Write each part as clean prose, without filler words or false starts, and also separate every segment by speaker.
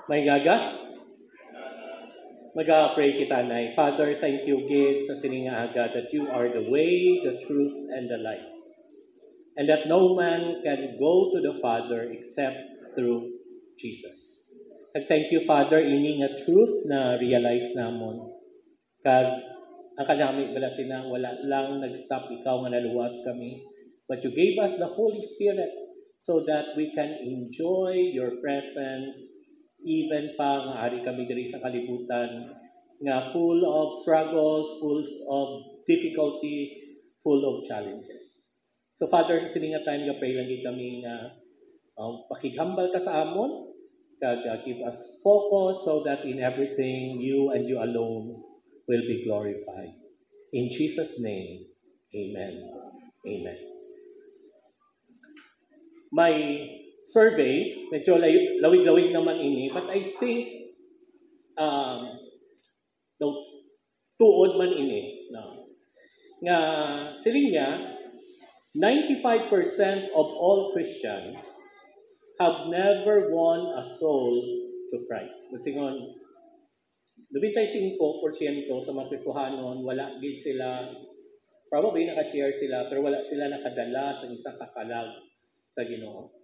Speaker 1: May gaga? Mag-pray kita, Nay. Father, thank you, gid sa siningaga that you are the way, the truth, and the life. And that no man can go to the Father except through Jesus. And thank you, Father, ini nga truth na realize namon. Kag ang kanami bala sinang wala lang nag-stop ikaw nga naluwas kami. But you gave us the Holy Spirit so that we can enjoy your presence even pa nga ari kami diri sa kalibutan nga full of struggles, full of difficulties, full of challenges. So Father, sa sininga time nga pray lang kami nga pakighambal ka sa amon, kag give us focus so that in everything you and you alone will be glorified. In Jesus' name, amen. Amen. May survey, medyo lawig-lawig naman ini, but I think tuod man ini. No. Nga siling niya, 95% of all Christians have never won a soul to Christ. Masingon, 95% sa mga Kristohanon, wala din sila, probably nakashare sila, pero wala sila nakadala sa isang kakalag sa Ginoo.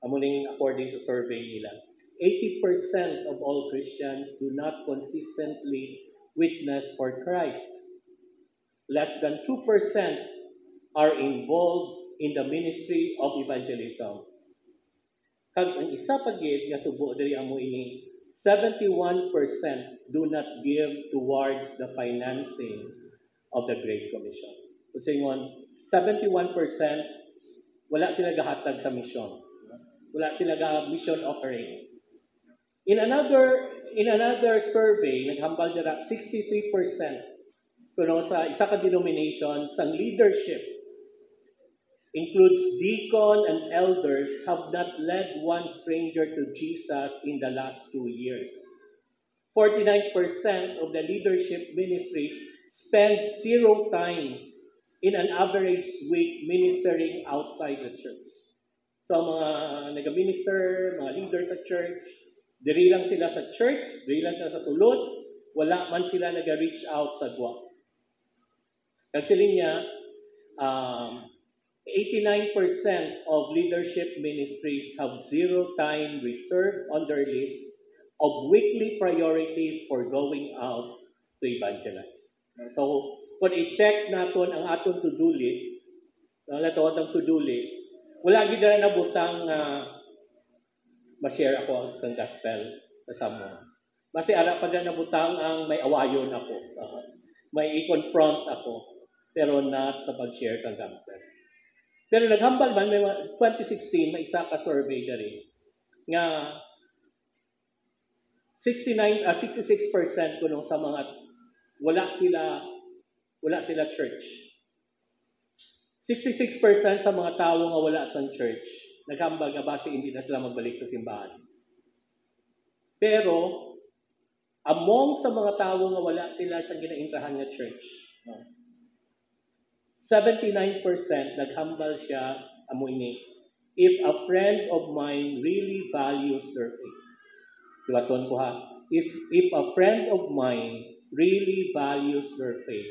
Speaker 1: Amuning according sa survey nila, 80% of all Christians do not consistently witness for Christ. Less than 2% are involved in the ministry of evangelism. Kag ang isa pa gid nga subo diri amo ini, 71% do not give towards the financing of the Great Commission. So ingon, 71% wala sila gahatag sa mission. Wala sila mission offering. In another survey, naghambal dira 63% kuno sa isa ka denomination sang leadership includes deacon and elders have not led one stranger to Jesus in the last 2 years. 49% of the leadership ministries spend 0 time in an average week ministering outside the church. So mga nag-minister, mga leaders sa church, diri lang sila sa church, diri lang sila sa tulod, wala man sila nag-reach out sa gwa. Kagsiling niya, 89% of leadership ministries have 0 time reserved on their list of weekly priorities for going out to evangelize. So, kung i-check natin ang atong to-do list, ang to-do list, wala gid na nabutang ma-share ako sa gospel sa someone. Basi ara pa na nabutang ang may awayon ako. May i-confront ako, pero not sa pag-share sa gospel. Pero naghambal man, may 2016, may isa ka survey dali nga 66% kuno sa mga wala sila church. 66% sa mga tao nga wala sa church, naghambal nga base hindi na sila magbalik sa simbahan. Pero among sa mga tao nga wala sila sa ginaintrahan nga church, 79% naghambal siya amo ini, if a friend of mine really values their faith. Tuwaton ko ha. If a friend of mine really values their faith,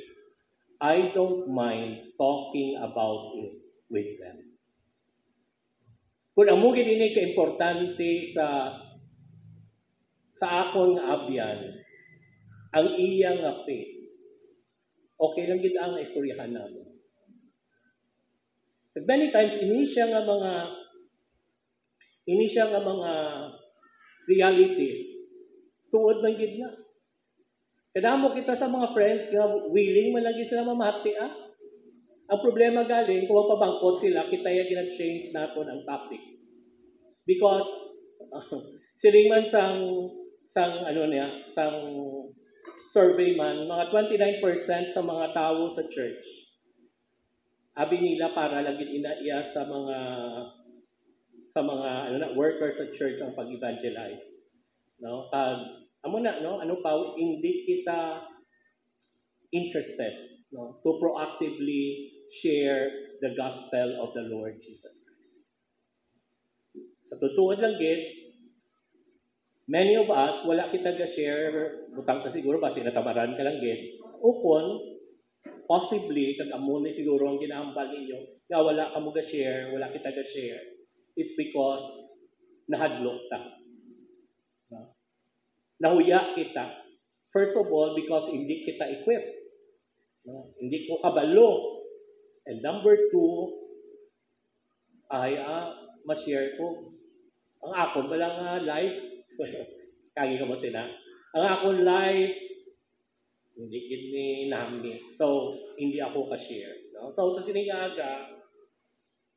Speaker 1: I don't mind talking about it with them. Kung amo gid ini ka-importante sa akong abyan, ang iyang faith, okay lang gid ang istoryahan namin. Many times, ini siya nga mga realities, tuod man gid na. Kadamo kita sa mga friends nga willing man lang gid sila mamati. Ang problema galing, kung mapabangkot sila, kita yung gina-change natin ang topic. Because, siling man sang survey man, mga 29% sa mga tao sa church, abi nila para lagid inaiya sa mga workers sa church ang pag-evangelize. No? Hindi kita interested, no, to proactively share the gospel of the Lord Jesus Christ. Sa tutuod lang gid, Many of us, wala kita ga-share, butang ka siguro, basi natamaran ka lang gid. Ukon, possibly, kag amo ni siguro ang ginahambal ninyo, nga wala ka mo ga-share, wala kita ga-share. It's because nahadlok ta. Nahuya kita. First of all, because hindi kita equipped. Hindi ko kabalo. And number two, ay ma-share ko. Ang akon walang life. Kagi ka mo sila. Ang akon life, hindi gini nami. So, hindi ako ka-share. No? So, sa sinigaga,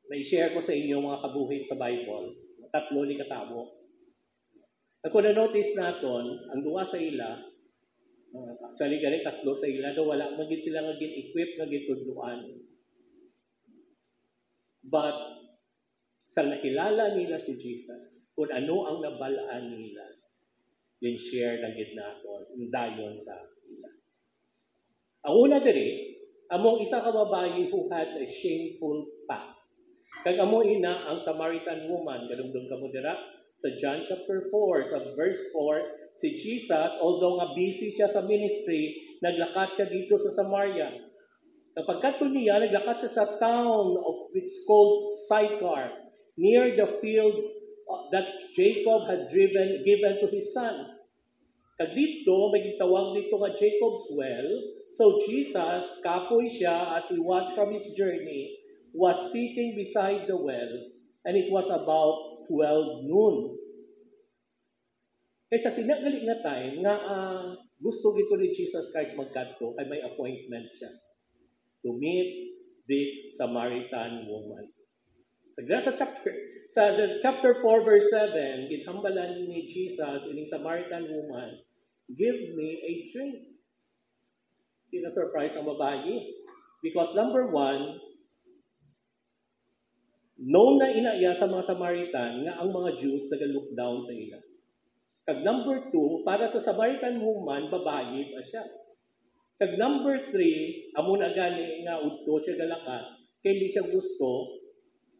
Speaker 1: may share ko sa inyo mga kabuhi sa Bible. 3 ni katabo. Ako na-notice naton, ang duwa sa ila, actually galing 3 sa ila, do wala magin sila nga gin-equip nga gitudluan. But, sa nakilala nila si Jesus, kung ano ang nabalaan nila, din share na gid naton, dayon sa ila. Ang una diri, among isa ka babae who had a shameful past. Kag amo ina ang Samaritan woman, kadungdong kamo dira sa John chapter 4, sa verse 4, si Jesus, although nga busy siya sa ministry, naglakad siya dito sa Samaria. Kapag kato niya, naglakad siya sa town of which called Sychar, near the field that Jacob had given to his son. Kag dito, may gitawag dito nga Jacob's well. So Jesus, kapoy siya as he was from his journey, was sitting beside the well, and it was about 12 noon. Kaya sa sinagali nga time, nga gusto gito ni Jesus Christ magkadto, kay may appointment siya to meet this Samaritan woman. Sa chapter 4, verse 7, ginhambalan ni Jesus ining Samaritan woman, give me a drink. Hindi na surprise ang babae. Because number 1, known na inaya sa mga Samaritan nga ang mga Jews nag-look down sa ila. Kag number 2, para sa Samaritan woman, babae pa siya. Kag number 3, amo na gani nga udto siya galakat, kaya hindi siya gusto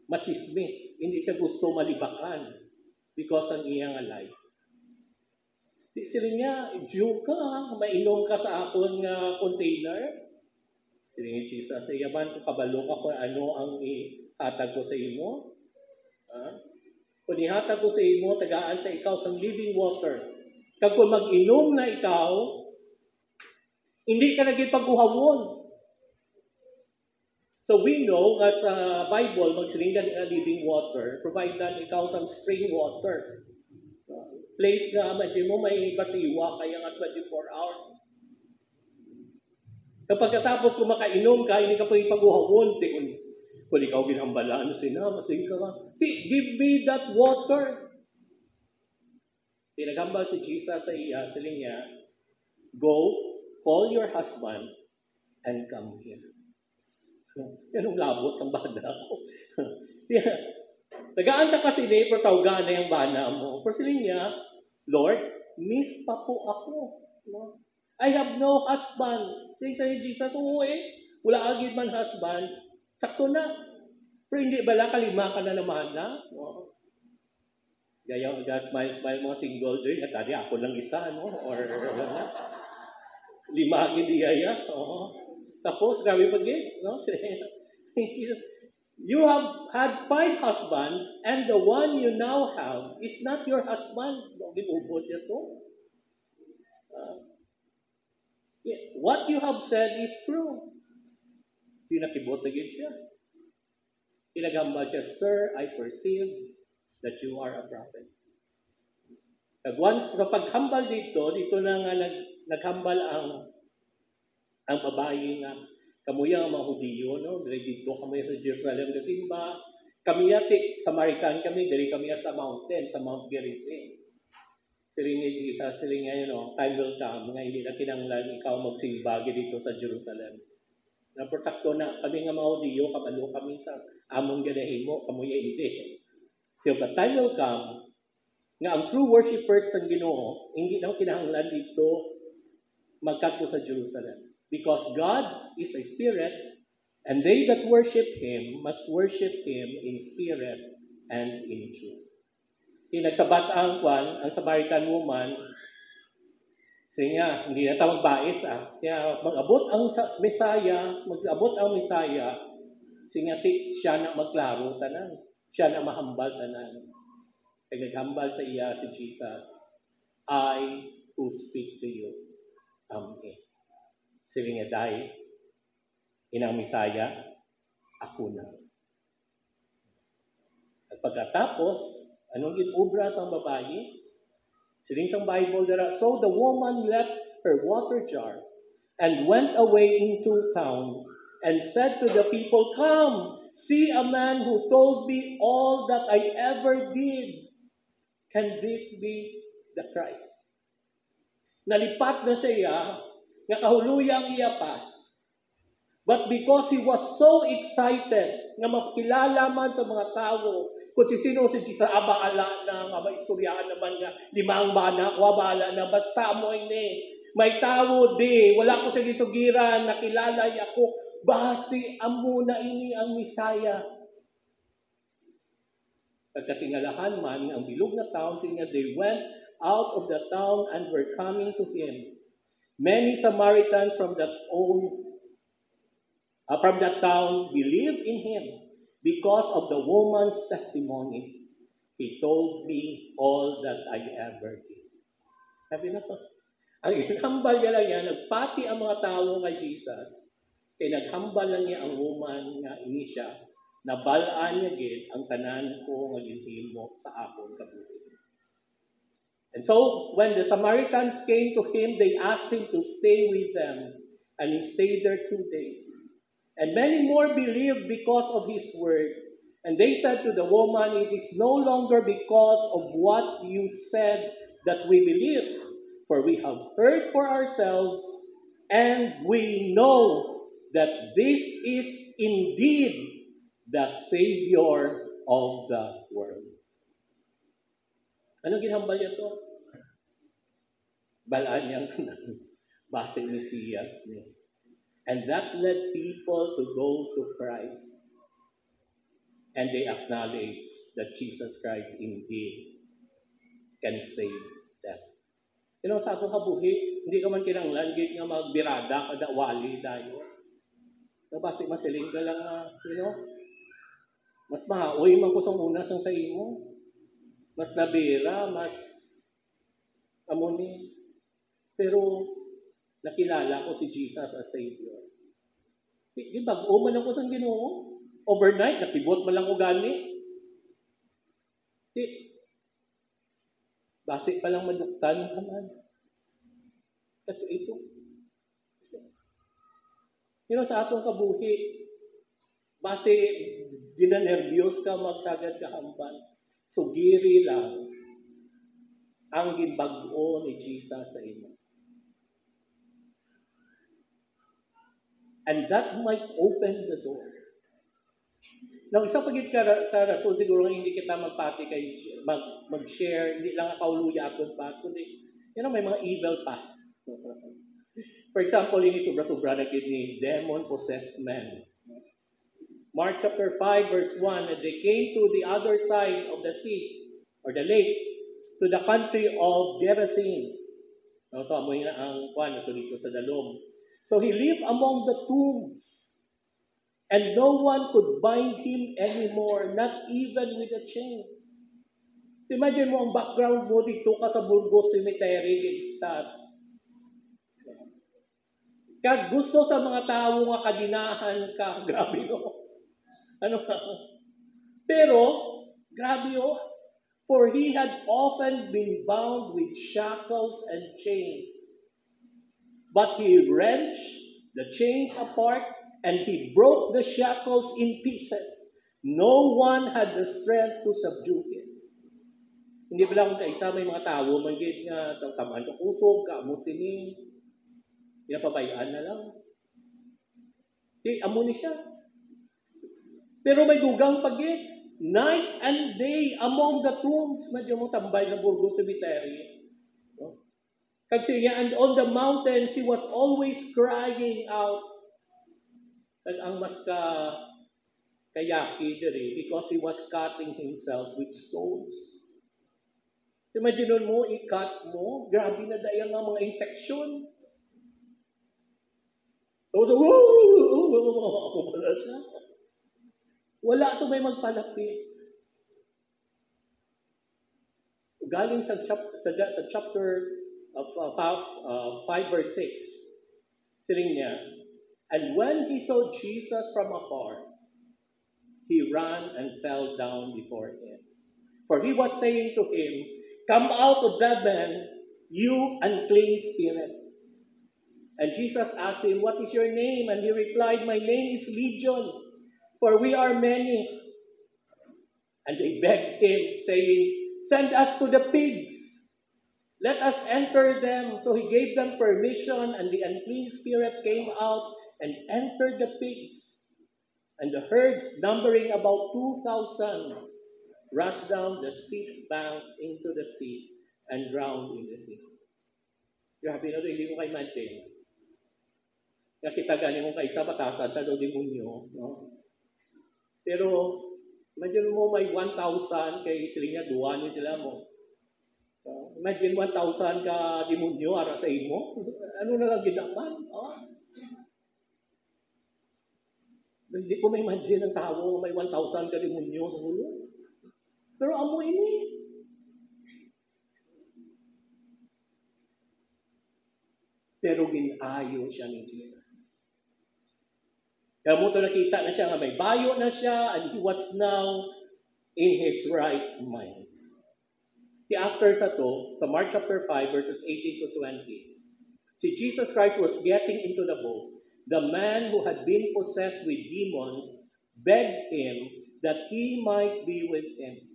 Speaker 1: machismis, hindi siya gusto malibakan because ang iyang life. Di sila niya, Jew ka, mainom ka sa akon nga container. Sila niya, Jesus, yaman ko kabalo ka kung ano ang ihatag ko sa imo. Kung ihatag ko sa imo, tagaan ta ikaw sa living water. Kag kung mag-inom na ikaw, hindi ka naging pagkuhawon. So we know nga sa Bible, magsilingan nga living water, provided ikaw sa spring water. Place nga, medyo mo may basiwa, kaya nga 24 hours. Kapag katapos kung makainom ka, hindi ka pwede pag-uhawon. Kung ikaw ginhambalaan sila, masing ka ka. Give me that water. Pinaghambal si Jesus sa iya, sila niya, go, call your husband, and come here. Yan ang labot ang bana ko. Tagaan ta kasi ni, pero tawgaan na yung bana mo. Pero sila niya, Lord, miss pa po ako. No? I have no husband. Say sa'yo, Jesus, oo wala agad man husband. Sakto na. Pero hindi bala, kalima ka na naman na. No? Gaya, smile mga single din. At tadi ako lang isa, no? Or, lima agad iyaya. Tapos, grabe pag-i. No? You have had 5 husbands, and the one you now have is not your husband. Ginubot siya to. What you have said is true. Pinakibot agad siya. Pinaghambal siya, Sir, I perceive that you are a prophet. Once kapag hambal dito na nga naghambal ang babae nga kamuya ang mga Hudiyo, no? Dito kami sa Jerusalem na simba. Kami yati, Samaritan kami, dari kami sa mountain, sa Mount Gerizim. Siling ni Jesus, siling nga time will come, nga hindi na kinanglan ikaw magsimba dito sa Jerusalem. Naprotakto na kami nga mga Hudiyo, kabalo kami sa among ganahimo, kamuya hindi. So, but time will come, nga ang true worshipers sa Ginoo, hindi na kinahanglan dito magkadto sa Jerusalem. Because God is a spirit, and they that worship Him must worship Him in spirit and in truth. Nagsabat ang Samaritan woman, siya hindi na tawag bais Siya mag-abot ang Mesaya, siya na maglaro tanan. Siya na mahambal tanan. Kaya naghambal sa iya si Jesus, I who speak to you am He. Sila nga dahil, inang Mesaya, ako na. At pagkatapos, anong ginubra sa babae? Siling sa Bible, so the woman left her water jar and went away into town and said to the people, come, see a man who told me all that I ever did. Can this be the Christ? Nalipat na siya, nga kahuluyang iyapas. But because he was so excited nga makilala man sa mga tao kung sino si Jesus, abaala na, nga maistoryaan naman nga, limang banak, wabala na, basta mo ini. May tao di, wala ko sa gisugiran, nakilala ako, basi amo na ini ang Misaya. Pagkatingalahan man, ang bilog na town, siya they went out of the town and were coming to him. Many Samaritans from that town believed in him because of the woman's testimony. He told me all that I ever did. Sabi na to. Ang inhambal niya lang yan, nagpati ang mga tao kay Jesus, kaya naghambal lang niya ang woman nga ini siya, nabalaan niya gid ang tanan ko nga ginhimo sa akon kabuhi. And so, when the Samaritans came to him, they asked him to stay with them, and he stayed there 2 days. And many more believed because of his word. And they said to the woman, it is no longer because of what you said that we believe, for we have heard for ourselves, and we know that this is indeed the Savior of the world. Anong ginhambal niya to? Balaan niyang basing Mesiyas niya. And that led people to go to Christ. And they acknowledge that Jesus Christ indeed can save them. Sa atong kabuhi, hindi ka man kinanglan, git nga magbirada, kada wali tayo. Basi masiling ka lang, mas mahaoy man ko sa una sang sa imo. Mas nabira, mas amoni. Pero nakilala ko si Jesus as Savior. Di bag-o man ako sa Ginoo. Overnight, nakibot man lang ko gani. Basi pa lang maduktan ka man. Ito. Sa atong kabuhi, basi dinanervyos ka, magsagad ka hamban. Sugiri lang ang gibag-o ni Jesus sa imo. And that might open the door. Nang isang pagit ka-rason, siguro hindi kita magpati kay mag-share, hindi lang kauluya atong pass, kundi, may mga evil pass. For example, ini sobra-sobra na ni demon-possessed men. Mark chapter 5, verse 1, and they came to the other side of the sea, or the lake, to the country of Gerasenes. So, amoy na ang ito dito sa dalom. So he lived among the tombs, and no one could bind him anymore, not even with a chain. Imagine mo ang background mo dito ka sa Burgos Cemetery, Gitstad. Kag gusto sa mga tao nga kadinahan ka, grabe no. Pero, grabe for he had often been bound with shackles and chains. But he wrenched the chains apart and he broke the shackles in pieces. No one had the strength to subdue him. Hindi ba lang kaisa may mga tao, manggit nga, tamaan ka kusog, kaamo sini, pinapabayaan na lang. Amo ni siya. Pero may dugang pagit, night and day among the tombs, medyo mo tambay na Burgos Cemetery. Kasi and on the mountains, he was always crying out. Ang mas kayaki diri because he was cutting himself with stones. Imagine mo, i-cut mo, grabe na daya nga mga infection. So, ako pala siya. Wala so may magpalapit. Galing sa chapter of 5 verse 6, siling niya, and when he saw Jesus from afar, he ran and fell down before him. For he was saying to him, come out of that man, you unclean spirit. And Jesus asked him, what is your name? And he replied, my name is Legion, for we are many. And they begged him, saying, send us to the pigs. Let us enter them. So he gave them permission, and the unclean spirit came out and entered the pigs. And the herds, numbering about 2,000, rushed down the steep bank into the sea and drowned in the sea. Grabe na ito, hindi mo ka-imagine. Nakita gani mo kaisa, patasan ta daw demonyo. No? Pero, imagine mo may 1,000, kay sila niya, duwanin sila mo. Imagine 1,000 ka demonyo ara sa imo. Ano na lang ginapan? Hindi ko may imagine ang tao may 1,000 ka demonyo sa ulo. Pero amo ini. Pero ginayo siya ni Jesus. Kaya mo ito nakita na siya nga may bayo na siya and he was now in his right mind. After sa to, sa Mark chapter 5 verses 18 to 20, si Jesus Christ was getting into the boat. The man who had been possessed with demons begged him that he might be with him.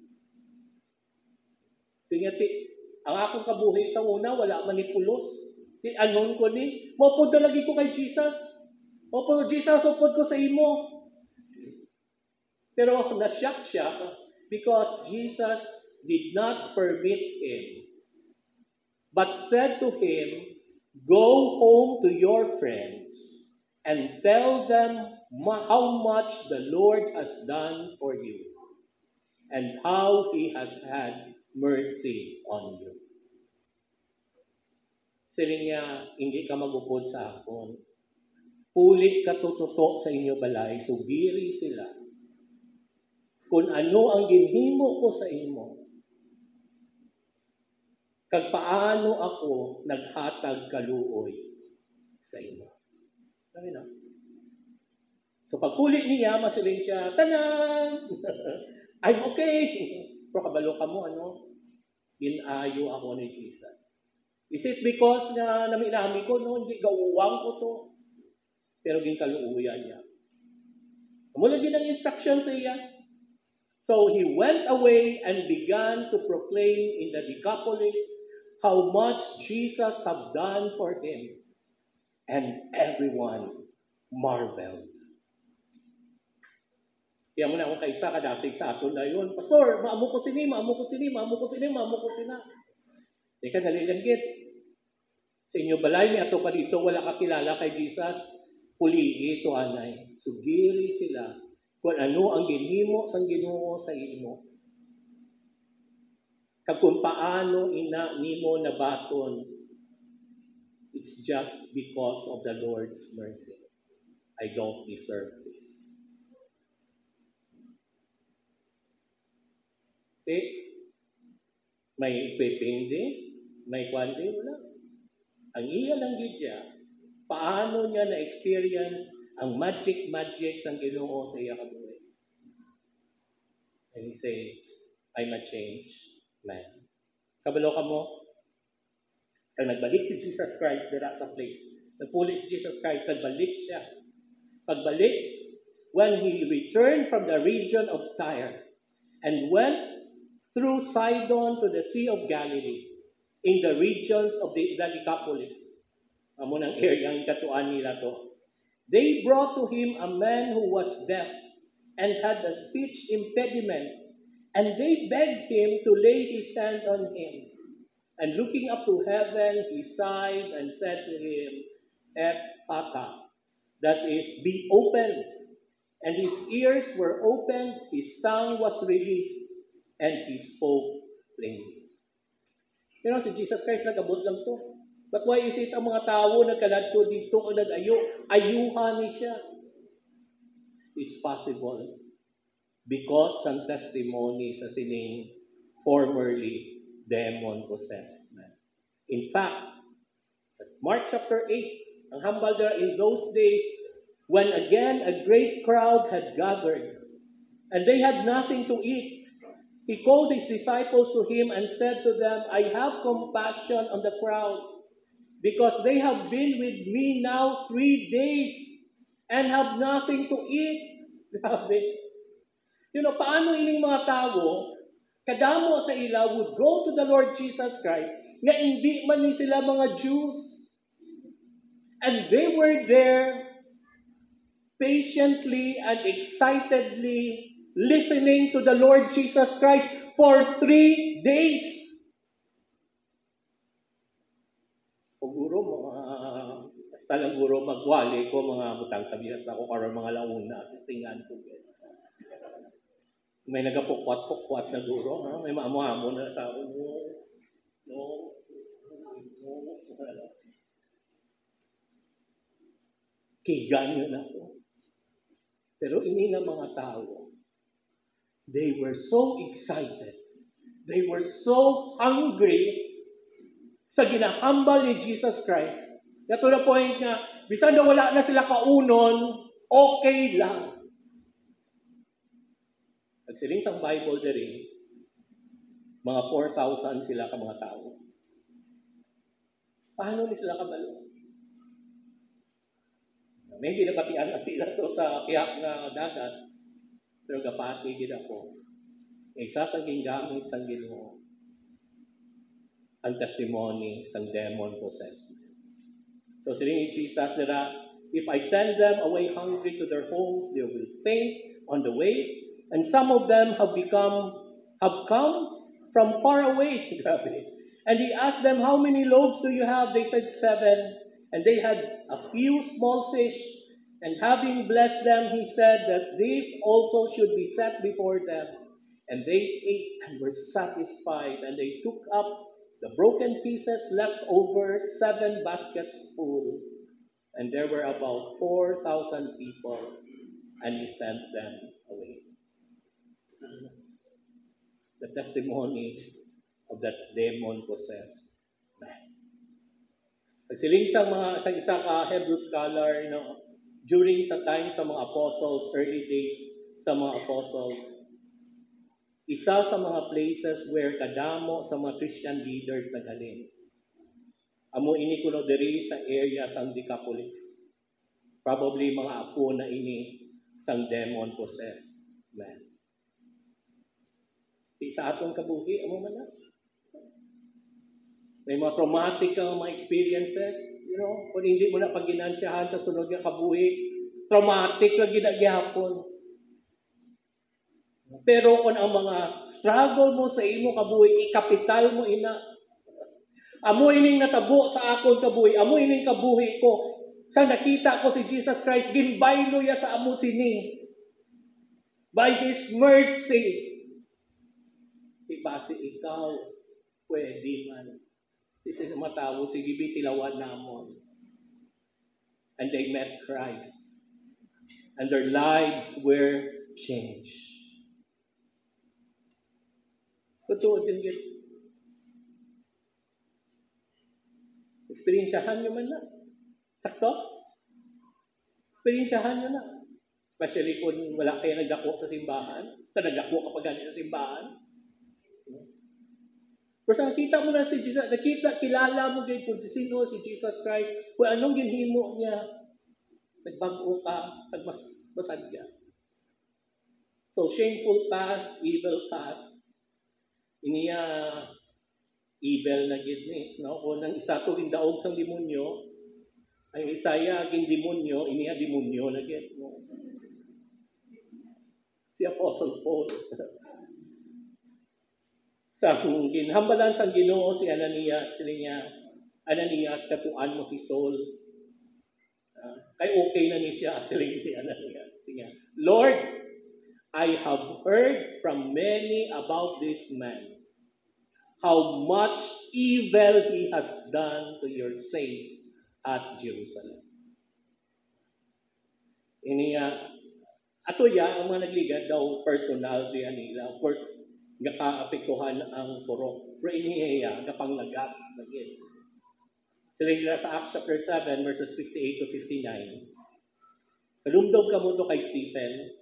Speaker 1: Singati, ang akong kabuhi sa una, wala manipulos. Anon ko ni, mapod na lagi ko kay Jesus. Opo, Jesus, upod ko sa imo. Pero nasyak siya because Jesus did not permit him, but said to him, go home to your friends and tell them how much the Lord has done for you and how he has had mercy on you. Siling niya, hindi ka magupod sa akon. Pulit ka tututok sa inyo balay, sugiri sila. Kung ano ang ginhimo ko sa imo, kag paano ako naghatag kaluoy sa imo. Sabi na. So pagpulit niya, masiling siya, tanan! I'm okay! Pero kabalo ka mo, ginayo ako ni Jesus. Is it because na naminami ko? No, hindi, gawang ko to. Pero ginkaluuyan niya. Mula din ang instruction sa iya. So he went away and began to proclaim in the Decapolis how much Jesus had done for him. And everyone marveled. Kaya mo na akong kaisa kadasig sa aton na yun. Pastor, maamu ko sini, maamu ko sini, maamu ko sini, maamu ko sina. Teka, nalilanggit. Sa inyo balay, may ato pa dito, wala kakilala kay Jesus. Pulihi ito, anay. Sugiri sila kung ano ang ginhimo sang Ginoo sa imo. Kag kung paano ina nimo nabaton, it's just because of the Lord's mercy. I don't deserve this. Okay? May equipping din, may kwante, wala. Ang iya lang gidya, paano niya na-experience ang magic sang Ginoo sa iya kabuhi. And he say, I'm a changed man. Kabalo ka mo, kung nagbalik si Jesus Christ dira sa place, nagpuli si Jesus Christ, nagbalik siya. Pagbalik, when he returned from the region of Tyre and went through Sidon to the Sea of Galilee, in the regions of the Decapolis, amo ng area ang katuan nila to. They brought to him a man who was deaf and had a speech impediment, and they begged him to lay his hand on him. And looking up to heaven, he sighed and said to him, Ephphatha, that is, be opened. And his ears were opened, his tongue was released, and he spoke plainly. Si Jesus Christ nag-abot lang to. But why is it ang mga tao nagkaladto dito o ayuhan ni siya? It's possible because ang testimony sa sining formerly demon-possessed man. In fact, sa Mark chapter 8, ang hambal there in those days, when again a great crowd had gathered, and they had nothing to eat, he called his disciples to him and said to them, I have compassion on the crowd, because they have been with me now 3 days and have nothing to eat. Grabe. Paano ining mga tao, kadamo sa ila would go to the Lord Jesus Christ, nga hindi man ni sila mga Jews. And they were there patiently and excitedly listening to the Lord Jesus Christ for 3 days. O guro, basta lang guro magwali ko, mga butang tabias ako, karon mga launa, tistingan ko. May nagapukwat-pukwat na guro, ha? May maamo-amo na sa umo. No. Kigan yun ako. Pero ini nga mga tao, they were so excited. They were so hungry sa ginahambal ni Jesus Christ. To the point na, bisan na wala na sila kaunon, okay lang. Nagsiling sa Bible diri, mga 4,000 sila ka mga tao. Paano ni sila kabalo? May binabatian na tila to sa kiyak na dagat, pero gapati gid ako. Isa sa gingamit sa Ginoo ang testimony sang demon-possessed. So siling ni Jesus nila, if I send them away hungry to their homes, they will faint on the way, and some of them have come from far away. And he asked them, how many loaves do you have? They said 7. And they had a few small fish. And having blessed them, he said that these also should be set before them. And they ate and were satisfied. And they took up the broken pieces left over, 7 baskets full. And there were about 4,000 people. And he sent them away. The testimony of that demon-possessed man. Pagsiling sa isa ka Hebrew scholar, during sa time sa mga apostles, early days sa mga apostles, isa sa mga places where kadamo sa mga Christian leaders naghalin. Amo ini kuno diri sa area sang Decapolis. Probably mga apo na ini sang demon-possessed man. Sa atong kabuhi, amo man na. May mga traumatic kang mga experiences, kung hindi mo na pag-ginansyahan sa sunod nga kabuhi, traumatic lang ginagihapon. Pero kung ang mga struggle mo sa imo kabuhi, ikapital mo ina. Amo ining natabo sa akon kabuhi, amo ining kabuhi ko. Sa nakita ko si Jesus Christ, ginbaylo ya sa amo sini. By His mercy. Base ikaw, pwede man. Kasi sa matawo, sige bitilawan namon. And they met Christ. And their lives were changed. Totoo din yun. Experiensyahan nyo man na. Sakto? Experiensyahan nyo na. Especially kung wala kayo nagdako sa simbahan. Sa nagdako kapag gani sa simbahan. Pero sa nakita mo na si Jesus, kilala mo din kung sino si Jesus Christ, kung anong ginhimo niya, nagbago ka, nagmasad ka. So, shameful past, evil past, iniya evil na gid ni, kung nang isa to gindaog sang demonyo, ang Isaya gin demonyo, iniya demonyo na gid. Si Apostle Paul. Sa ginhambalan sang Ginoo si Ananias, Ananias, katuan mo si Saul. Kay okay na ni siya, siling si Ananias. Lord, I have heard from many about this man, how much evil he has done to your saints at Jerusalem. Ato ang mga nagligad daw personal diyan nila. Of course, nakaapektuhan ang puro. Pero iniya, napanglagas. Sila nila sa Acts chapter 7, verses 58 to 59. Kalumdog ka mo kay Stephen.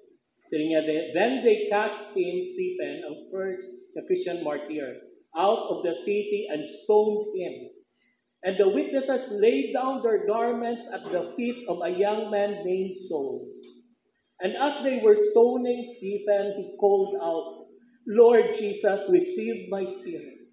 Speaker 1: Sila niya, then they cast him, Stephen, ang first na Christian martyr, out of the city and stoned him. And the witnesses laid down their garments at the feet of a young man named Saul. And as they were stoning Stephen, he called out, Lord Jesus, receive my spirit.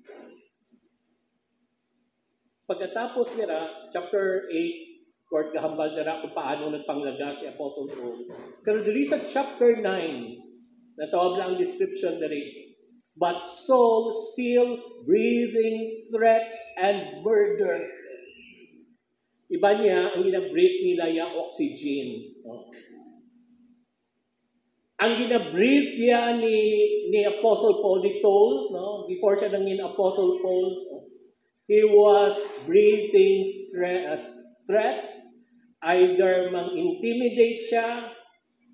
Speaker 1: Pagkatapos nila, chapter 8, of course, kahambal nila kung paano nagpanglagas si Apostle Paul. Pero dili sa chapter 9, natawag lang ang description dali. But Saul still breathing threats and murder. Iba niya, ang ginabreathe nila yung oxygen. Ang ginabreathe niya ni Apostle Paul, ni Saul, before siya nanging Apostle Paul, he was breathing threats, either mang-intimidate siya,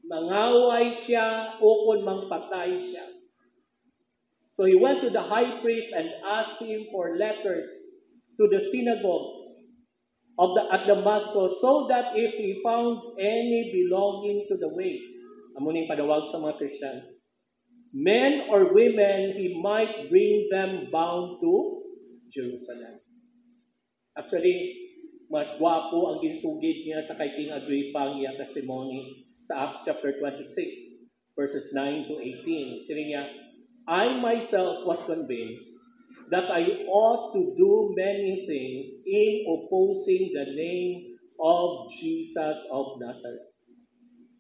Speaker 1: mangaway siya, o kung mangpatay siya. So he went to the high priest and asked him for letters to the synagogue at Damascus, so that if he found any belonging to the way, amuning padawag sa mga Christians, men or women, he might bring them bound to Jerusalem. Actually, mas gwapo ang ginsugid niya sa kay King Agrippa ang iyang testimony sa Acts chapter 26, verses 9 to 18. Sila niya, I myself was convinced that I ought to do many things in opposing the name of Jesus of Nazareth.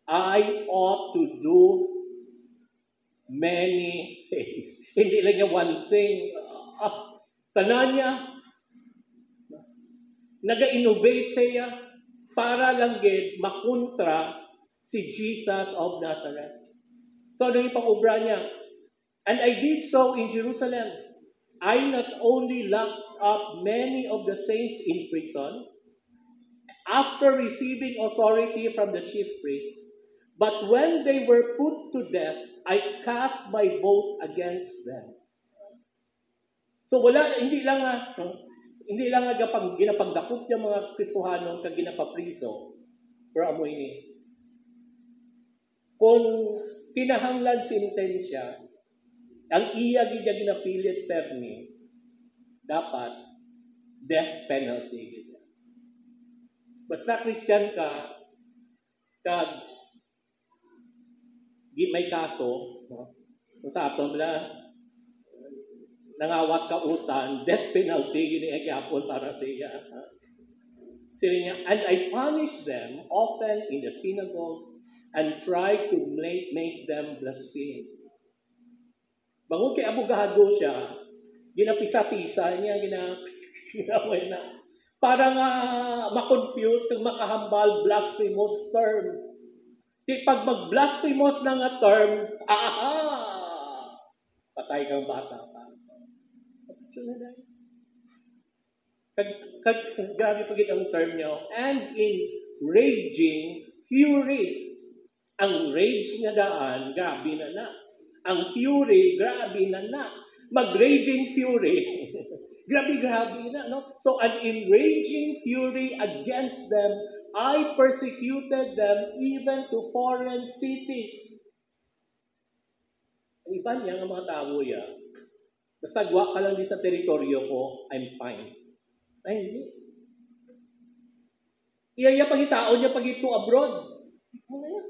Speaker 1: I ought to do many things. Hindi lang niya one thing. Tanan niya, naga-innovate siya para lang makontra si Jesus of Nazareth. So, ano yung pang-ubra niya? And I did so in Jerusalem. I not only locked up many of the saints in prison after receiving authority from the chief priest, but when they were put to death, I cast my vote against them. So hindi lang ginapagdakop yung mga Kristohanon kag ginapapriso. Pero amoy ni. Kung pinahanglan sentensya, ang iya ginapilit permi, dapat death penalty. Basta Christian ka, kag may kaso, kung sa aton nangawat ka utan, death penalty giniagapon para sa iya. Sila niya, and I punish them often in the synagogues and try to make them blaspheme. Bangon kay abogado siya, ginapisa-pisa niya, ginaway na. Para nga makonfuse kung makahambal blasphemous term. Di pag mag-blasphemous na nga term, patay kang bata pa. Grabe pagit ang term niya. And in raging fury, ang rage nga daan, grabe na. Ang fury, grabe na. Mag-raging fury. grabe na, no? So, an enraging fury against them, I persecuted them even to foreign cities. Ang iba niya, ang mga tao yan, basta gawa ka lang din sa teritoryo ko, I'm fine. Ay, hindi. Iyaya pagitaon niya pag ito abroad. Ano yan?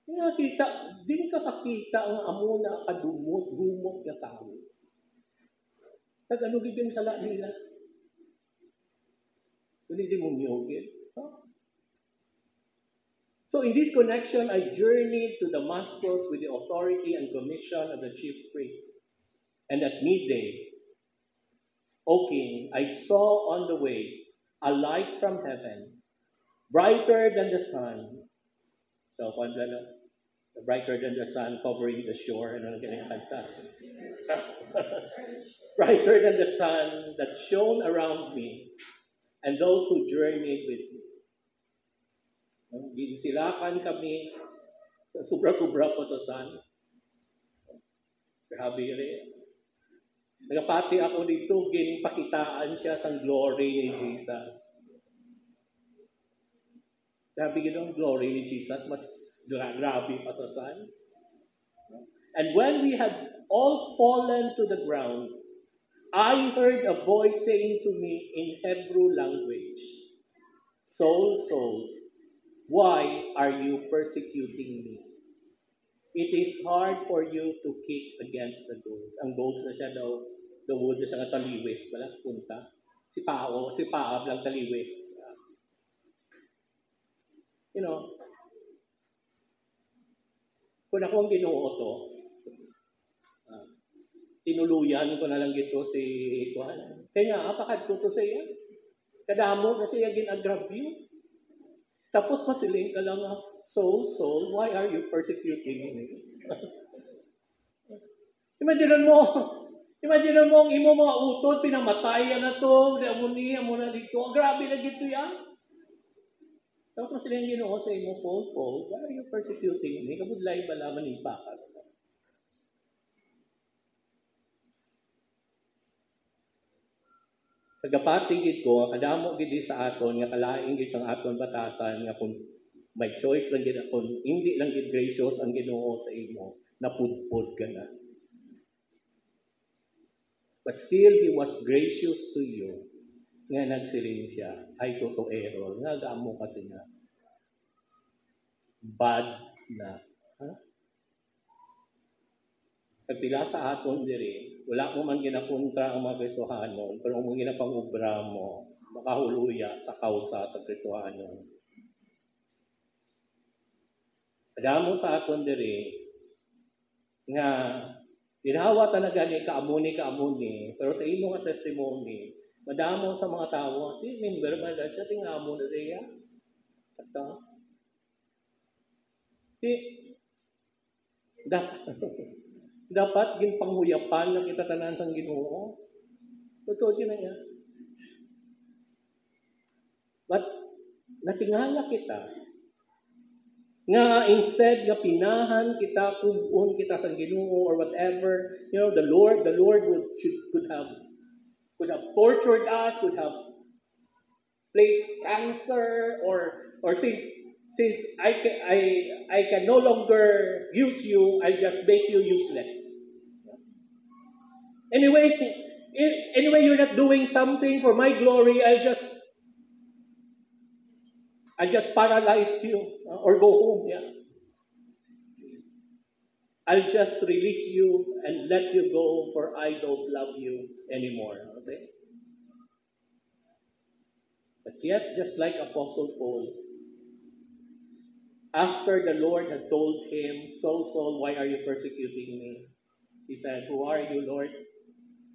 Speaker 1: Nakita, din ka kakita ang amo na kadumot na tao. Ano gibing sala nila? Hindi mo niyogin. So in this connection, I journeyed to Damascus with the authority and commission of the chief priest. And at midday, O king, I saw on the way a light from heaven, brighter than the sun. So, Brighter than the sun covering the shore. Ano na ganyan kanta? Brighter than the sun that shone around me and those who journeyed with me. Ginisilakan kami, sobra-sobra pa sa sun. Grabe rin. Nagapati ako dito, ginipakitaan siya sa glory ni Jesus. Grabe ang glory ni Jesus, mas grabe pa sa sun. And when we had all fallen to the ground, I heard a voice saying to me in Hebrew language, Saul, Saul, why are you persecuting me? It is hard for you to kick against the goats. Ang goats na siya daw, the wood na siya nga taliwis. Wala, punta. Si Paab lang taliwis. You know, kung ako ang Ginoo to, tinuluyan ko na lang gito si Juan. Kaya apakadto to siya. Kadamo na siya ginagrabyo. Tapos masiling ka lang, Saul, Saul, why are you persecuting me? Imagine mo ang imo mga utod, pinamatayan na to, amo na dito, grabe na dito yan. Tapos masiling Ginoo sa imo, Paul, why are you persecuting me? Kabudlay ba laman ni Pakas? Kagapatigid ko, kadamo gid sa aton, nga kalaing gid sa aton batasan, nga kung may choice lang gid akon, hindi lang gid gracious ang Ginoo sa imo, napudpod ka na. But still, He was gracious to you, nga nagsiling siya, ay totoero, nga gaamo kasi nga, bad na. Pagpila sa aton diri, wala mo man ginakontra ang mga Kristohanon, pero kung ginapangubra mo, makahuluya sa kausa sa Kristohanon. Kadamo sa aton diri, nga ginawa talaga ni kaamuni, pero sa imo nga testimony, madamo sa mga tao, member ba dahil siya, tingamo na siya. Ito. Dapat ginpanghuyapan na kita tanan sang Ginoo. Totoo yun na yan. But natingala kita nga instead nga pinahan kita kung kita sang Ginoo or whatever, the Lord could have tortured us, could have placed cancer or since I can no longer use you, I'll just make you useless. Anyway, you're not doing something for my glory, I'll just paralyze you or go home. Yeah. I'll just release you and let you go, for I don't love you anymore. Okay? But yet, just like Apostle Paul, after the Lord had told him, Saul, why are you persecuting me? He said, who are you, Lord?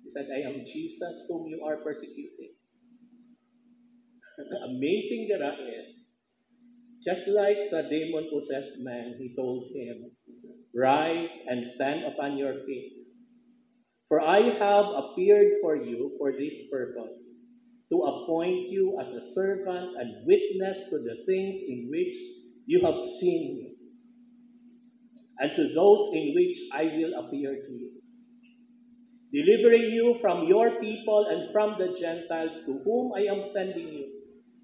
Speaker 1: He said, I am Jesus whom you are persecuting. Amazing that is, just like the demon-possessed man, he told him, rise and stand upon your feet. For I have appeared for you for this purpose, to appoint you as a servant and witness to the things in which you have seen me, and to those in which I will appear to you, delivering you from your people and from the Gentiles to whom I am sending you,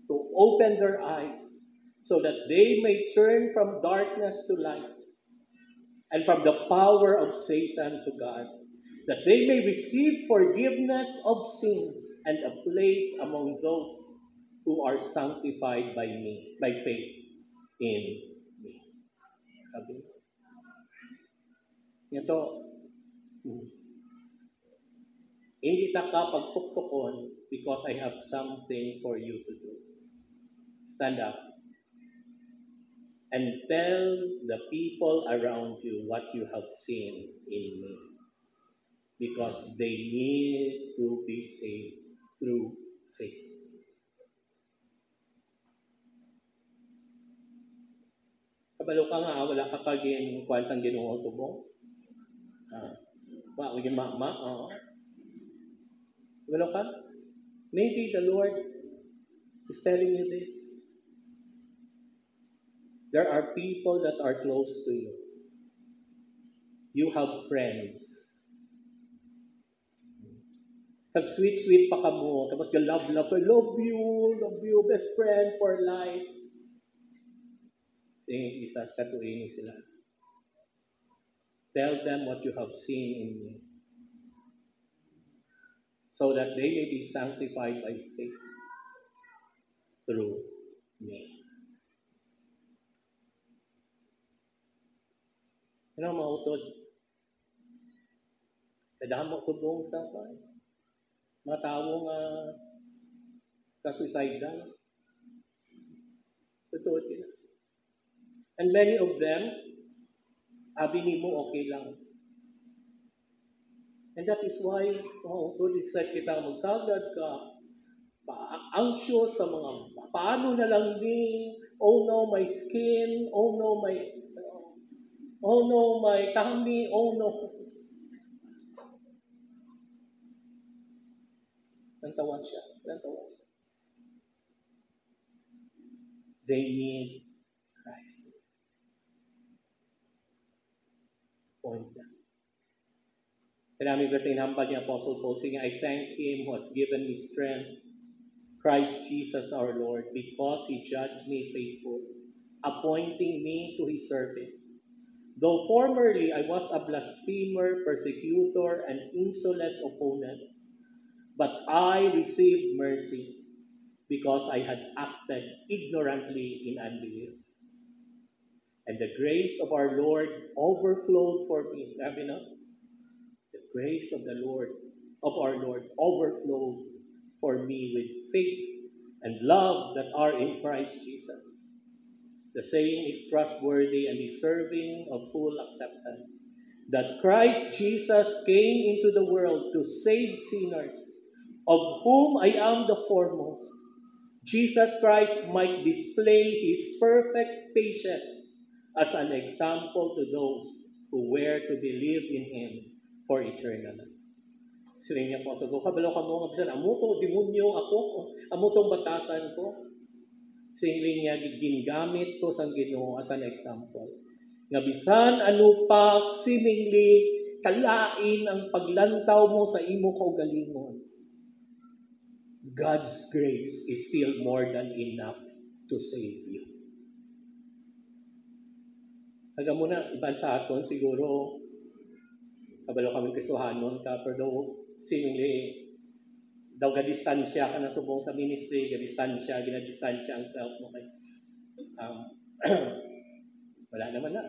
Speaker 1: to open their eyes, so that they may turn from darkness to light, and from the power of Satan to God, that they may receive forgiveness of sins and a place among those who are sanctified by me, by faith in me. Okay. Ito, hindi ta ka pagpukpukon because I have something for you to do. Stand up and tell the people around you what you have seen in me, because they need to be saved through faith. Kabalo ka nga, wala ka pagin kuwan sang Ginoo subong. Wa maging mama. Kabalo ka? Maybe the Lord is telling you this. There are people that are close to you. You have friends. Tag-sweet-sweet pa ka mo. Tapos love, I love you, best friend for life. Saying Jesus, katuin sila. Tell them what you have seen in me, so that they may be sanctified by faith through me. Ano mautod? Kadamo subong sa mga tao nga ka-suicidal. Totoo din. And many of them, abi nimo okay lang. And that is why, it's like kita magsagad ka, anxious sa mga, paano na lang din, oh no, my skin, oh no, my tummy, oh no. Nantawa siya. They need Christ. Point lang. Kaya namin kasi inampag ni Apostle Paul, saying, I thank Him who has given me strength, Christ Jesus our Lord, because He judged me faithful, appointing me to His service. Though formerly I was a blasphemer, persecutor, and insolent opponent, but I received mercy because I had acted ignorantly in unbelief. And the grace of our Lord overflowed for me. Sabi na? The grace of our Lord overflowed for me with faith and love that are in Christ Jesus. The saying is trustworthy and deserving of full acceptance, that Christ Jesus came into the world to save sinners, of whom I am the foremost. Jesus Christ might display His perfect patience as an example to those who were to believe in Him for eternal life. Sila niya po, so kabalo ka mo, amo to, demonyo ako, amo tong batasan ko. Sila niya, gingamit ko sa Ginoo as an example. Nga bisan ano pa, seemingly, kalain ang paglantaw mo sa imo kaugalingon. God's grace is still more than enough to save you. Haga mo na, iban sa aton, siguro, kabalo kami kasuhanon ka, pero seemingly, daw gadistansya ka na subong sa ministry, gadistansya ang self mo kay wala naman na.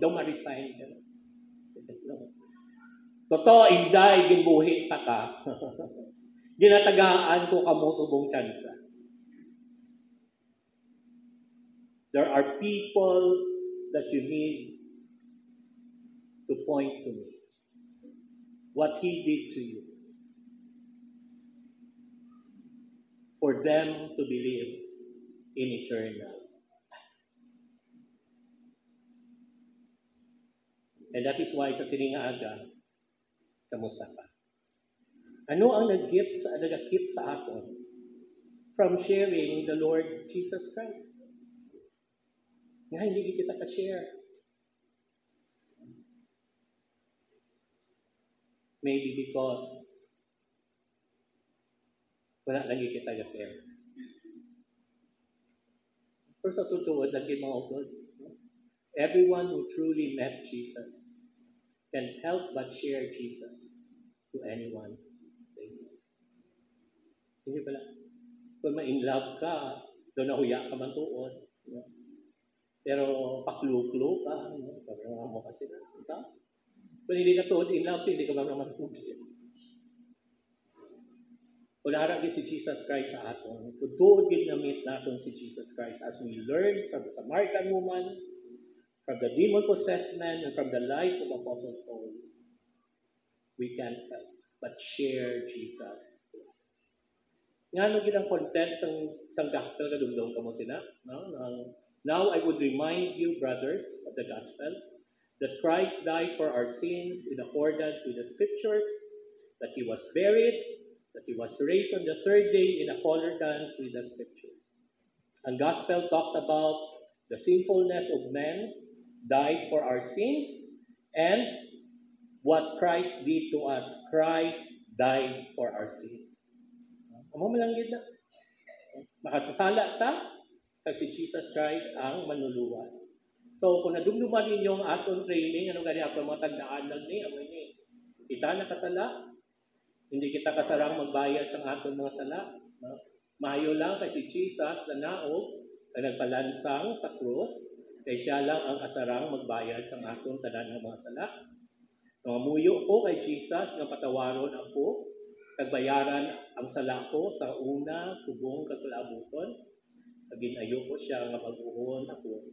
Speaker 1: Daw ma-resign ka. Totoo, inday, gimbuhi ta ka. Ginatagaan ko kamo subong tsansa. There are people that you need to point to me. What He did to you. For them to believe in eternal life. And that is why sa siningaaga, kamusta ka? Ano ang nag-keep sa aton from sharing the Lord Jesus Christ? Nga hindi kita ka-share. Maybe because wala lagi kita ka-share. Pero sa totoo, lagi mga utod. Everyone who truly met Jesus can help but share Jesus to anyone. Hindi pala. Kung ma-in love ka, doon nahuya ka man tuon. Pero paklu-klu ka, sabi mo kasi na. Kung hindi ka tuon in love, hindi ka man naman tuon. Kung naharap si Jesus Christ sa aton, kung tuon ginamit natin si Jesus Christ as we learn from the Samaritan woman, from the demon-possessed man, and from the life of Apostle Paul, we can't help but share Jesus. Nga ginang content sang gospel kadugdong ka mo sila, no? Now I would remind you, brothers, of the gospel, that Christ died for our sins in accordance with the scriptures, that he was buried, that he was raised on the third day in accordance with the scriptures. And gospel talks about the sinfulness of man, died for our sins, and what Christ did to us. Christ died for our sins. Amo mo lang yun na. Makasasala ta, kag si Jesus Christ ang manluluwas. So, kung nadumduman ninyo ang atong training, ano gani ako mga tandaan lang ni, amoy ni, kita nakasala, hindi kita kasarang magbayad sa atong mga sala. No? Maayo lang kay si Jesus na naog, na nagpalansang sa krus, kay siya lang ang kasarang magbayad sa atong tanan ng mga sala. Muyo ko kay Jesus nga patawaron ako, kagbayaran ang sala ko sa una, subong kagkalabuton, ginayo ko siya nga mag-uon ako,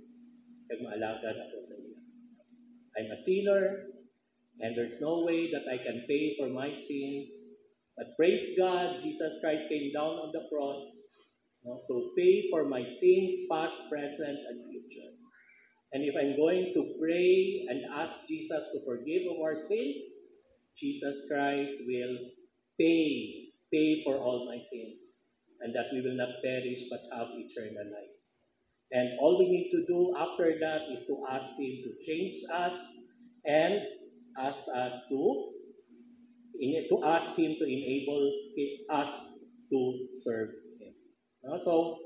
Speaker 1: kag maalagan ako sa iya. I'm a sinner, and there's no way that I can pay for my sins. But praise God, Jesus Christ came down on the cross to pay for my sins, past, present, and future. And if I'm going to pray and ask Jesus to forgive of our sins, Jesus Christ will pay for all my sins, and that we will not perish but have eternal life. And all we need to do after that is to ask Him to change us and ask us to ask Him to enable us to serve Him. So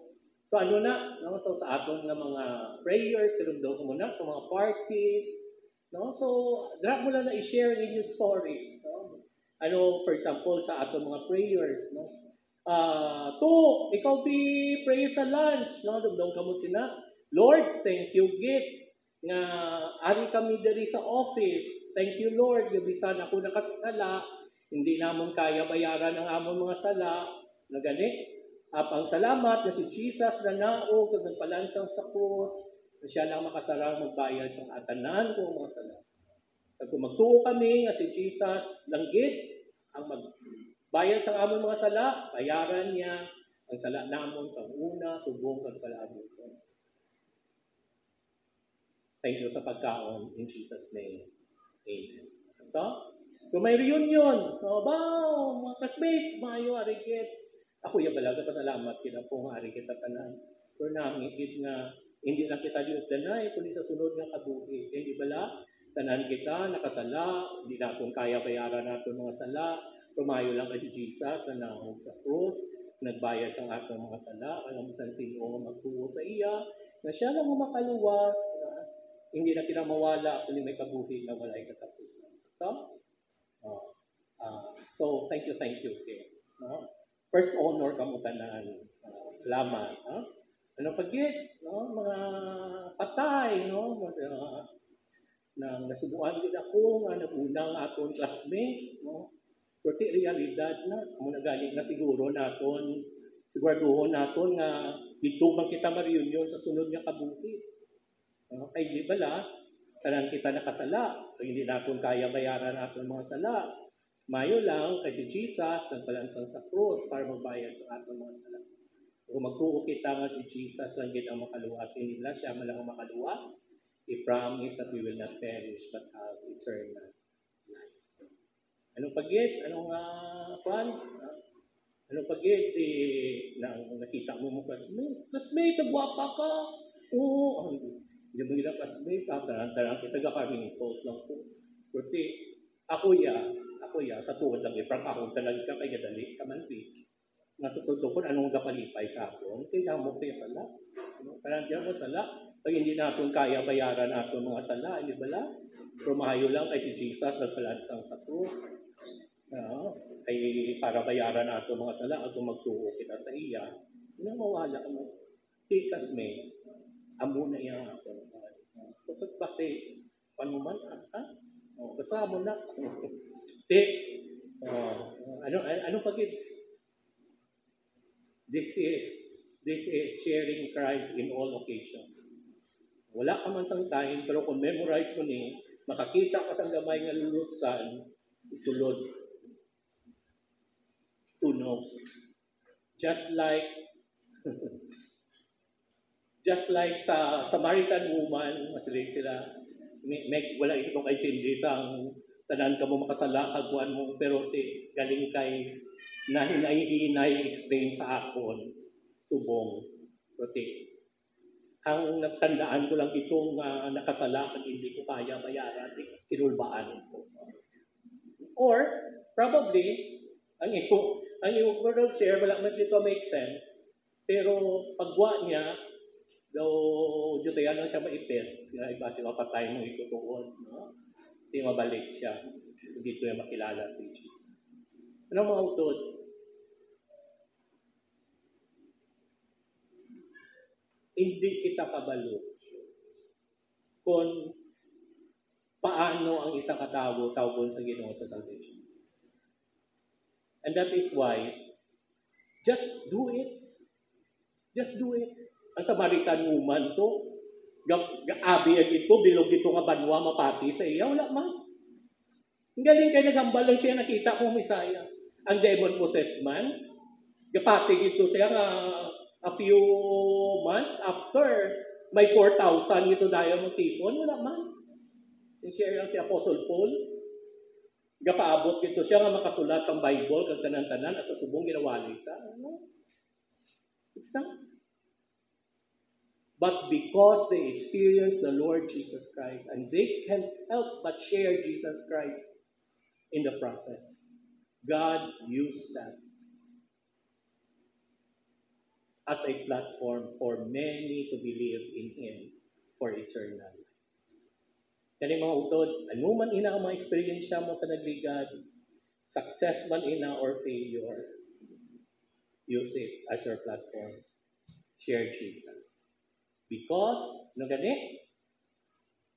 Speaker 1: ano na, no? So sa atong nga mga prayers, kadumdum ko muna sa mga parties, no? So dra mo lang na i-share in your stories, no? Ano, for example, sa atong mga prayers, no? Ikaw pray sa lunch, no? Dumdum ka mo sina, Lord, thank you, git nga ari kami diri sa office. Thank you, Lord, gibisan ako nakasala, hindi namon kaya bayaran ang amon mga sala, na gani. Ang salamat na si Jesus na naog kag nagpalansang sa krus, na siya lang makasarang magbayad sa atanan ko mga sala. Kag kung magtuo kami nga si Jesus langgit ang magbayad sa amon mga sala, bayaran niya ang sala namon sa una, subong kag kalabuton. Thank you sa pagkaon in Jesus' name. Amen. So, kung may reunion, mga classmate, maayo arigit. Ako yung balaga, pasalamat kita po nga ari kita tanan. Pero namigid nga, hindi lang kita diugdanay, kundi sa sunod nga kabuhi. Hindi bala, tanan kita, nakasala, hindi na kung kaya bayaran natin mga sala, tumayo lang kasi Jesus na nahog sa krus, nagbayad sa atong mga sala, alam sa sino nga magtuo sa iya, na siya lang makaluwas, hindi na kita mawala, kundi may kabuhi na walay katapusan. So, thank you, okay. First honor kamutanan. Salamat. Ano pagit? Mga patay, na nasubuan din ako nga nag-unang atong classmate, Kurti realidad na, muna galing na siguro naton, siguraduhon naton nga dito man kita ma-reunion sa sunod nga kabuhi. Kay di bala, tanan kita nakasala, hindi naton kaya bayaran naton mga sala. Mayo lang kay si Jesus nagpalansang sa krus para magbayad sa atong mga sala. Kung magtuo kita nga si Jesus lang gid ang makaluwas, hindi lang siya man lang ang makaluwas. He promised that we will not perish but have eternal life. Anong pagit? Anong kwan? Anong pagit? Nakita mo mo classmate. Classmate, nagwapa ka. Oo. Hindi mo nila classmate. Tarang kita gakaring post lang po. Kurti, ako ya, sa tuod lang, prank ako talaga ka, kaya dali ka man di. Nasa tuod ko, anong gapalipay sa ako? Kaya mo kayo sala. Parang diyan mo sala. Pag hindi natin kaya bayaran natin mga sala, hindi ba lang? Pero mahayo lang kay si Jesus nagpalansang sa krus. Ay para bayaran natin mga sala at magtuo kita sa iya. Hindi na mawala mo. Tikas may, amo na iya ako. Kapag kasi, paano man, basta mo na. Ano pagit? This is sharing Christ in all occasions. Wala ka man sang time, pero kung memorize mo ni, makakita ka sa gamay nga lulutsan, isulod. Who knows? Just like Just like sa Samaritan woman, masilig sila, wala itong kay Chindi sang tanan ka mo makasala, hagwan mo, pero galing kay na hinay explain sa akon, subong. Pero ang natandaan ko lang itong nakasala at hindi ko kaya bayaran, kinulbaan ko. Or, probably, ang i-world share, wala man dito make sense, pero pagwa niya, though jutayan lang siya maipit, iba siya mapatay mo itutuon, no? Hindi mabalik siya. Dito niya makilala si Jesus. Ano mga utod? Hindi kita kabalo kung paano ang isang katao tawgon sa Ginoo sa salvation. And that is why, just do it. Just do it. Ang Samaritan woman to, abi ito, bilog ito nga banwa mapati sa iya, wala man. Ang galing kayo naghambal lang siya, nakita kong Misaya. Ang demon-possessed man, gapatig ito siya nga a few months after, may 4,000 ito dahil mo tipon, wala man. Yung siya si Apostle Paul, gapaabot ito siya nga makasulat sa Bible, kag tanan-tanan, asa subong ginawali ka. It's not. But because they experience the Lord Jesus Christ and they can't help but share Jesus Christ in the process, God used that as a platform for many to believe in Him for eternal life. Kani mga utod, ano man ina ang mga experience mo sa nagligad, success man ina or failure, use it as your platform. Share Jesus. Because, no gani,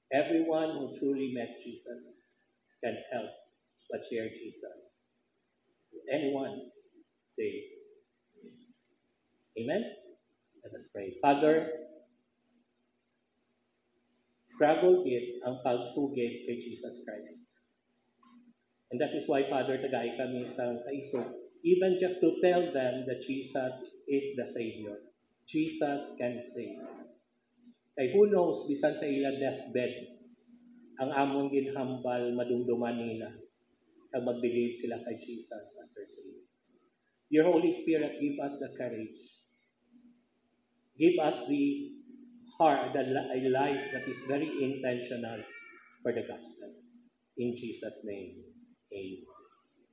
Speaker 1: everyone who truly met Jesus can help but share Jesus. Anyone, they. Amen? Let us pray. Father, struggle it ang pagsugid kay Jesus Christ. And that is why, Father, tagay kami sa kaisog. Even just to tell them that Jesus is the Savior. Jesus can save. Kay who knows, bisan sa ila deathbed, ang among ginhambal madumduman nila kag mag-believe sila kay Jesus as their Savior. Your Holy Spirit, give us the courage. Give us the heart, a life that is very intentional for the gospel. In Jesus' name, amen.